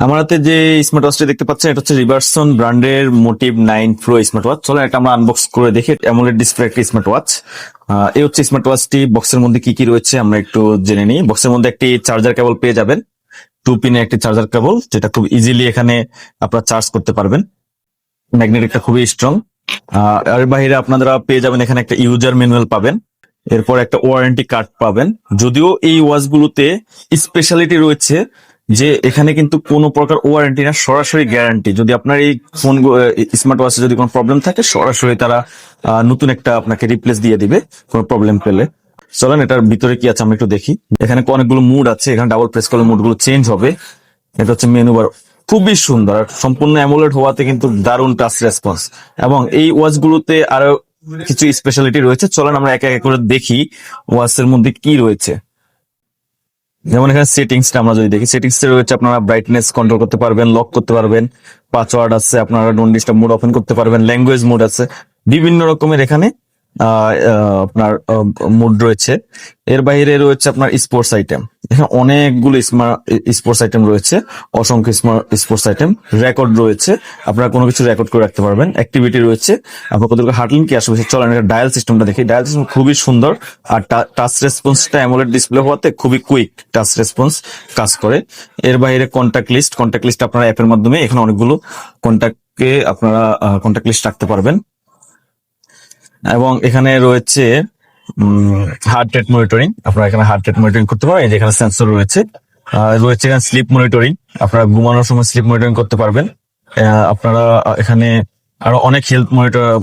আমার হাতে যে স্মার্ট ওয়াচটি দেখতে পাচ্ছেন এটা হচ্ছে রিভারসন ব্র্যান্ডের মোটিভ 9 প্রো স্মার্ট ওয়াচ। চলো এটা আমরা আনবক্স করে দেখি। অ্যামোলেড ডিসপ্লে একটা স্মার্ট ওয়াচ। এই হচ্ছে স্মার্ট ওয়াচটি। বক্সের মধ্যে কি কি রয়েছে আমরা একটু জেনে নিই। বক্সের মধ্যে একটি চার্জার কেবল পেয়ে যাবেন, 2 পিনে একটি চার্জার কেবল, যেটা খুব ইজিলি এখানে আপনারা চার্জ করতে পারবেন। ম্যাগনেটিকটা খুবই স্ট্রং। এর বাইরে আপনারা পেয়ে যাবেন এখানে একটা ইউজার ম্যানুয়াল পাবেন, এরপর একটা ওয়ারেন্টি কার্ড পাবেন। যদিও এই ওয়াচগুলোতে স্পেশালিটি রয়েছে যে এখানে কিন্তু কোনো প্রকার ওয়ারেন্টি না, সরাসরি গ্যারান্টি। যদি আপনার এই ফোন স্মার্ট ওয়াচে যদি কোনো প্রবলেম থাকে, সরাসরি তারা নতুন একটা আপনাকে রিপ্লেস দিয়ে দিবে কোনো প্রবলেম পেলে। চলেন এটার ভিতরে কি আছে আমরা একটু দেখি। এখানে অনেকগুলো মুড আছে, এখানে ডাবল প্রেস করলে মুডগুলো চেঞ্জ হবে। এটা হচ্ছে মেনু বার, খুবই সুন্দর। আর সম্পূর্ণ অ্যামোলেড হওয়াতে কিন্তু দারুণ টাচ রেসপন্স। এবং এই ওয়াচগুলোতে আরো কিছু স্পেশালিটি রয়েছে। চলেন আমরা একে একে করে দেখি ওয়াচের মধ্যে কি রয়েছে। যেমন এখানে সেটিংসটা আমরা যদি দেখি, সেটিংস রয়েছে আপনারা ব্রাইটনেস কন্ট্রোল করতে পারবেন, লক করতে পারবেন, পাসওয়ার্ড আছে, আপনারা ডোন্ট ডিস্টার্ব মোড ওপেন করতে পারবেন, ল্যাঙ্গুয়েজ মোড আছে, বিভিন্ন রকমের এখানে আপনার মোড রয়েছে। এর বাইরে রয়েছে আপনার স্পোর্টস আইটেম। এখানে অনেকগুলো স্পোর্টস আইটেম রয়েছে, অসংখ্য স্পোর্টস আইটেম। রেকর্ড রয়েছে, আপনারা কোনো কিছু রেকর্ড করে রাখতে পারবেন। অ্যাক্টিভিটি রয়েছে, আপনার কতটুকু হাঁটলেন কি আসবে। চলেন এটা ডায়াল সিস্টেমটা দেখি। ডায়াল সিস্টেম খুবই সুন্দর। আর টাচ রেসপন্সটা অ্যামোলেড ডিসপ্লে হওয়াতে খুবই কুইক টাচ রেসপন্স কাজ করে। এর বাইরে কন্ট্যাক্ট লিস্ট আপনারা অ্যাপের মাধ্যমে এখানে অনেকগুলো কন্ট্যাক্টকে আপনারা কন্ট্যাক্ট লিস্ট রাখতে পারবেন। এবং এখানে রয়েছে হার্ট রেট মনিটরিং, আপনারা এখানে হার্ট রেট মনিটরিং করতে পারবেন। যেখানে সেন্সর রয়েছে। রয়েছে এখানে স্লিপ মনিটরিং, আপনারা ঘুমানোর সময় স্লিপ মনিটরিং করতে পারবেন। আপনারা এখানে আরো অনেক হেলথ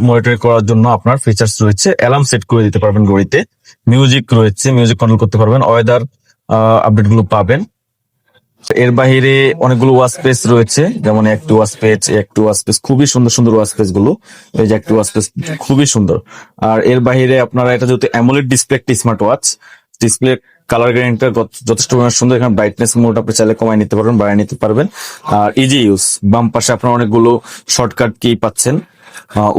মনিটরিং করার জন্য আপনার ফিচার্স রয়েছে। অ্যালার্ম সেট করে দিতে পারবেন ঘড়িতে। মিউজিক রয়েছে, মিউজিক কন্ট্রোল করতে পারবেন। ওয়েদার আপডেট গুলো পাবেন। এর বাইরে অনেকগুলো ওয়াচ পেজ রয়েছে, যেমন একটু ওয়াচ পেজ, খুবই সুন্দর সুন্দর ওয়াচ পেজ গুলো। এই যে একটু ওয়াচ পেজ খুবই সুন্দর। আর এর বাইরে আপনারা এটা যেহেতু অ্যামোলেড ডিসপ্লে একটি স্মার্ট ওয়াচ, ডিসপ্লে কালার গ্রেডিংটা যথেষ্ট সুন্দর। এখানে ব্রাইটনেস মোড আপনি চাইলে কমায় নিতে পারবেন, বাড়ায় নিতে পারবেন। আর ইজি ইউজ, বাম পাশে আপনারা অনেকগুলো শর্টকাট কি পাচ্ছেন।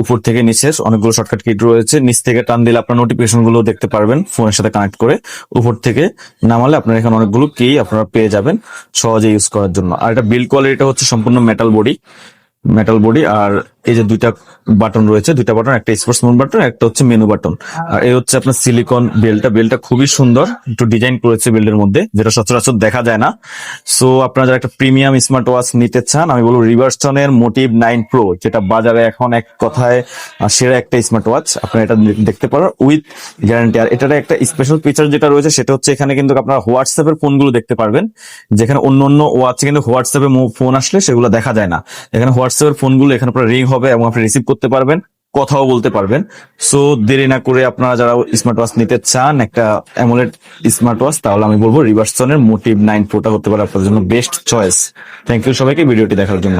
উপর থেকে নিচে অনেকগুলো শর্টকাট কি রয়েছে। নিচ থেকে টান দিলে আপনার নোটিফিকেশন গুলো দেখতে পারবেন ফোনের সাথে কানেক্ট করে। উপর থেকে নামালে আপনার এখানে অনেকগুলো কি আপনারা পেয়ে যাবেন সহজে ইউজ করার জন্য। আর এটা বিল্ড কোয়ালিটিটা হচ্ছে সম্পূর্ণ মেটাল বডি। আর এই যে দুইটা বাটন রয়েছে, দুইটা বাটন, একটা স্পোর্টস মোড বাটন, একটা হচ্ছে মেনু বাটন। আর এই হচ্ছে আপনার সিলিকন বেলটা খুবই সুন্দর, একটু ডিজাইন করেছে বেল্টের মধ্যে, যেটা সচরাচর দেখা যায় না। সো আপনারা যারা একটা প্রিমিয়াম স্মার্ট ওয়াচ নিতে চান, আমি বলবো রিভারসনের মোটিভ 9 প্রো, যেটা বাজারে এখন এক কথায় সেরা একটা স্মার্ট ওয়াচ। আপনারা এটা দেখতে পারেন উইথ গ্যারান্টি। আর এটার একটা স্পেশাল ফিচার যেটা রয়েছে সেটা হচ্ছে এখানে কিন্তু আপনারা হোয়াটসঅ্যাপের ফোনগুলো দেখতে পারবেন, যেখানে অন্য অন্য ওয়াচে কিন্তু হোয়াটসঅ্যাপে ফোন আসলে সেগুলো দেখা যায় না। এখানে হোয়াটসঅ্যাপের ফোনগুলো এখানে আপনারা রিং হবে এবং আপনি রিসিভ করতে পারবেন, কথাও বলতে পারবেন। সো দেরি না করে আপনারা যারা স্মার্ট ওয়াচ নিতে চান, একটা অ্যামোলেড স্মার্ট ওয়াচ, তাহলে আমি বলবো রিভারসনের মোটিভ 9 প্রোটা হতে পারে আপনাদের জন্য বেস্ট চয়েস। থ্যাংক ইউ সবাইকে ভিডিওটি দেখার জন্য।